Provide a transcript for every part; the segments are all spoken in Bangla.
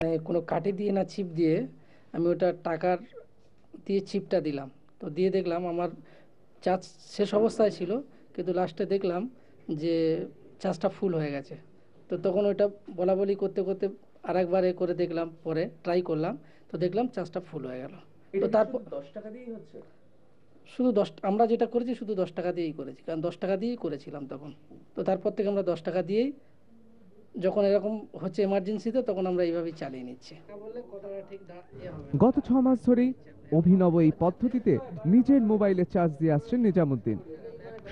কোনো কাঠি দিয়ে না ছিপ দিয়ে আমি ওটা টাকার দিয়ে ছিপটা দিলাম। তো দিয়ে দেখলাম আমার চার্জ শেষ অবস্থায় ছিল, কিন্তু লাস্টে দেখলাম যে চার্জটা ফুল হয়ে গেছে। তো তখন ওইটা বলাবলি করতে করতে আরেকবার করে দেখলাম, পরে ট্রাই করলাম, তো দেখলাম চার্জটা ফুল হয়ে গেল। তো তারপর 10 টাকা দিয়েই হচ্ছে? শুধু আমরা যেটা করেছি শুধু 10 টাকা দিয়েই করেছি, কারণ 10 টাকা দিয়েই করেছিলাম তখন। তো তারপর থেকে আমরা 10 টাকা দিয়েই, যখন এরকম হচ্ছে এমার্জেন্সিতে, তখন আমরা এইভাবেই চালিয়ে নিচ্ছি। বললে কতটা ঠিক গত 6 মাস ধরেই অভিনব এই পদ্ধতিতে নিজের মোবাইলে চার্জ দিয়ে আসছেন নিজামুদ্দিন।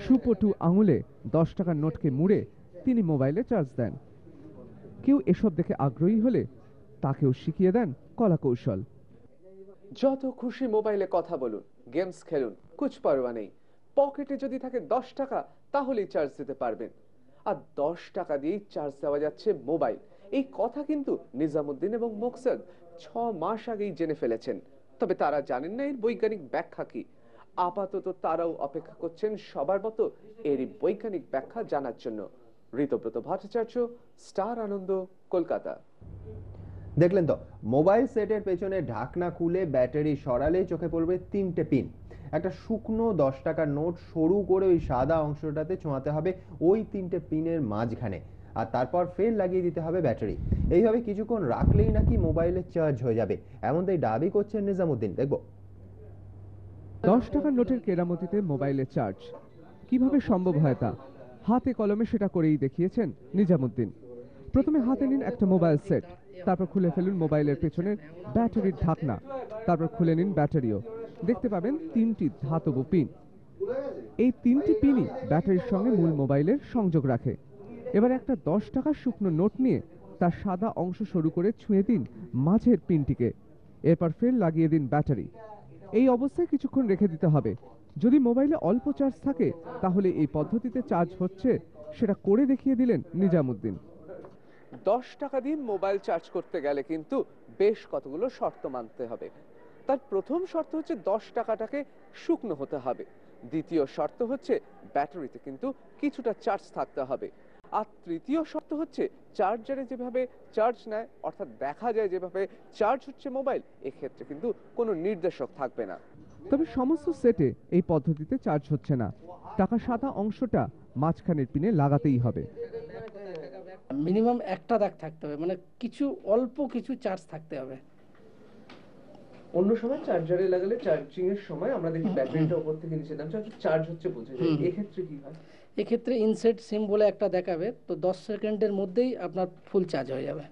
সুপটু আঙুলে 10 টাকার নোটকে মুড়ে তিনি মোবাইলে চার্জ দেন। কেউ এসব দেখে আগ্রহী হলে তাকেও শিখিয়ে দেন কলা কৌশল। যত খুশি মোবাইলে কথা বলুন, গেমস খেলুন, কুছ পরোয়া নেই। পকেটে যদি থাকে 10 টাকা, তাহলেই চার্জ দিতে পারবেন। আর 10 টাকা দিয়েই চার্জ দেওয়া যাচ্ছে মোবাইল, এই কথা কিন্তু নিজামুদ্দিন এবং মোকসেদ 6 মাস আগেই জেনে ফেলেছেন। তবে তারা জানেন না এর বৈজ্ঞানিক ব্যাখ্যা কি। আপাতত তারাও অপেক্ষা করছেন সবার মতো এরই বৈজ্ঞানিক ব্যাখ্যা জানার জন্য। ঋতব্রত ভট্টাচার্য, স্টার আনন্দ, কলকাতা। দেখলেন তো, মোবাইল সেটের পেছনে ঢাকনা খুলে ব্যাটারি সরালে চোখে পড়বে 3টে পিন। একটা শুকনো 10 টাকার নোট সরু করে ওই সাদা অংশটাতে ছোঁয়াতে হবে ওই 3টে পিনের মাঝখানে, আর তারপর ফের লাগিয়ে দিতে হবে ব্যাটারি। এইভাবে কিছুক্ষণ রাখলেই নাকি মোবাইলে চার্জ হয়ে যাবে, এমনটাই দাবি করছেন নিজামুদ্দিন। দেখবো 10 টাকার নোটের কেরামতিতে মোবাইলে চার্জ কিভাবে সম্ভব হয় তা হাতে কলমে সেটা করেই দেখিয়েছেন নিজামুদ্দিন। প্রথমে হাতে নিন একটা মোবাইল সেট, তারপর খুলে ফেলুন মোবাইলের পেছনের ব্যাটারির ঢাকনা, তারপর খুলে নিন ব্যাটারিও। দেখতে পাবেন 3টি ধাতব পিন। এই 3টি পিনই ব্যাটারির সঙ্গে মূল মোবাইলের সংযোগ রাখে। এবার একটা 10 টাকার শুকনো নোট নিয়ে তার সাদা অংশ সরু করে ছুঁয়ে দিন মাঝের পিনটিকে, এরপর ফের লাগিয়ে দিন ব্যাটারি। এই অবস্থায় কিছুক্ষণ রেখে দিতে হবে। যদি মোবাইলে অল্প চার্জ থাকে তাহলে এই পদ্ধতিতে চার্জ হচ্ছে সেটা করে দেখিয়ে দিলেন নিজামুদ্দিন। 10 টাকা দিয়ে মোবাইল চার্জ করতে গেলে কিন্তু বেশ কতগুলো শর্ত মানতে হবে। তার প্রথম শর্ত হচ্ছে 10 টাকাটাকে শুকনো হতে হবে। দ্বিতীয় শর্ত হচ্ছে ব্যাটারিতে কিন্তু কিছুটা চার্জ থাকতে হবে। আর তৃতীয় শর্ত হচ্ছে চার্জারে যেভাবে চার্জ নেয়, অর্থাৎ দেখা যায় যেভাবে চার্জ হচ্ছে মোবাইল, এক্ষেত্রে কিন্তু কোনো নির্দেশক থাকবে না। তবে সমস্ত সেটে এই পদ্ধতিতে চার্জ হচ্ছে না। টাকা সাদা অংশটা মাঝখানের পিনে লাগাতেই হবে। মিনিমাম একটা দাগ থাকতে হবে, মানে কিছু অল্প কিছু চার্জ থাকতে হবে। অন্য সময় চার্জারে লাগালে চার্জিং এর সময় আমরা দেখি ব্যাটারিটা উপর থেকে নিচে নামছে, চার্জ হচ্ছে বোঝা যায়। এক্ষেত্রে কি হয়? এক্ষেত্রে ইনসেট সিম বলে একটা দেখাবে, তো 10 সেকেন্ডের মধ্যেই আপনার ফুল চার্জ হয়ে যাবে।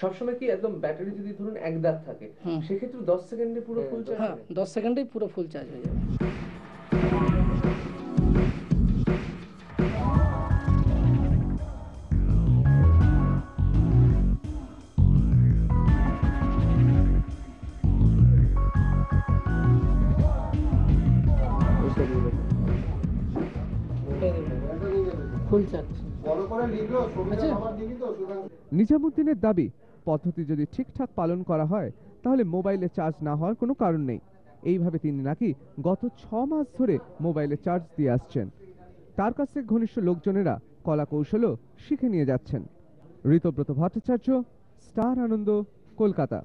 সবসময় কি একদম ব্যাটারি যদি ধরুন এক দাগ থাকে, সেক্ষেত্রে 10 সেকেন্ডে পুরো ফুল চার্জ? হ্যাঁ, 10 সেকেন্ডেই পুরো ফুল চার্জ হয়ে যাবে। Full charge. নিজামুদ্দিনের দাবি, পদ্ধতি যদি ঠিকঠাক পালন করা হয় তাহলে মোবাইলে চার্জ না হওয়ার কোনো কারণ নেই। এইভাবে তিনি নাকি গত 6 মাস ধরে মোবাইলে চার্জ দিয়ে আসছেন। তার কাছ থেকে ঘনিষ্ঠ লোকজনেরা কলা কৌশলও শিখে নিয়ে যাচ্ছেন। ঋতব্রত ভট্টাচার্য, স্টার আনন্দ, কলকাতা।